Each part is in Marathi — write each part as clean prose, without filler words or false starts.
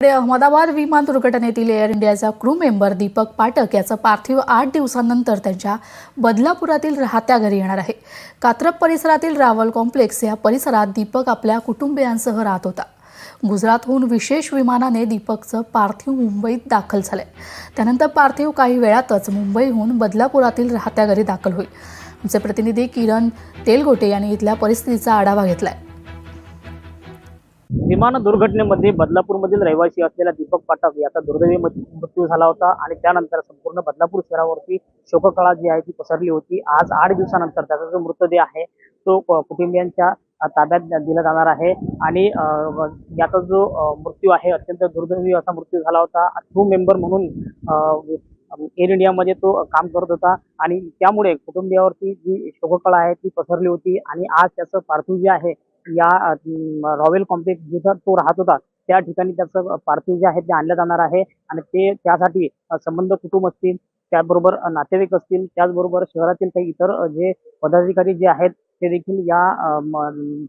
अहमदाबाद विमान दुर्घटनेतील एअर इंडियाचा क्रू मेंबर दीपक पाठक याचा पार्थिव 8 दिवसांनंतर त्यांच्या बदलापुरातील राहत्या घरी येणार आहे। कात्रप परिसरातील रावल कॉम्प्लेक्स या परिसरात दीपक आपल्या कुटुंबियांसह राहत होता। गुजरातहून विशेष विमानाने दीपकचं पार्थिव मुंबईत दाखल झाले। त्यानंतर पार्थिव काही वेळातच मुंबईहून बदलापुरातील राहत्या घरी दाखल होईल। आमचे प्रतिनिधी किरण तेलगोटे यांनी इथल्या परिस्थितीचा आढावा घेतलाय। विमान दुर्घटनेमध्ये बदलापूरमधील रहिवासी असलेला दीपक पाठक याचा दुर्दैवी मृत्यू झाला होता आणि त्यानंतर संपूर्ण बदलापूर शहरावरती शोककळा जी आहे ती पसरली होती। आज 8 दिवसानंतर त्याचा जो मृतदेह आहे तो कुटुंबियांच्या ताब्यात दिला जाणार आहे आणि याचा जो मृत्यू आहे अत्यंत दुर्दैवी असा मृत्यू झाला होता। क्रू मेंबर म्हणून एअर इंडियामध्ये तो काम करत होता आणि त्यामुळे कुटुंबियावरती जी शोककळा आहे ती पसरली होती आणि आज त्याचं पार्थिव जे आहे या रॉयल कॉम्प्लेक्स जिथं तो राहत होता त्या ठिकाणी त्याचं पार्थिव जे आहे ते आणलं जाणार आहे आणि ते त्यासाठी संबंध कुटुंब असतील, त्याचबरोबर नातेवाईक असतील, त्याचबरोबर शहरातील काही इतर जे पदाधिकारी जे आहेत ते देखील या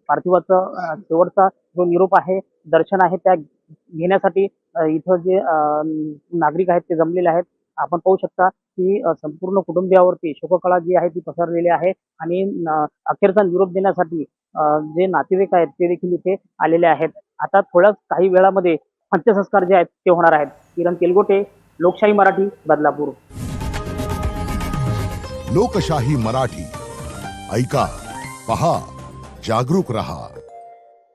पार्थिवाचा शेवटचा जो निरोप आहे, दर्शन आहे त्या घेण्यासाठी इथं जे नागरिक आहेत ते जमलेले आहेत। आपण पाहू शकता की संपूर्ण कुटुंबियावरती शोककळा जी आहे ती पसरलेली आहे आणि अखेरचा निरोप देण्यासाठी जे नातेवाईक आहेत ते देखील इथे आलेले आहेत। आता थोड्याच काही वेळामध्ये अंत्यसंस्कार जे आहेत ते होणार आहेत। किरण तेलगोटे, लोकशाही मराठी, बदलापूर। लोकशाही मराठी ऐका, पहा, जागरूक रहा।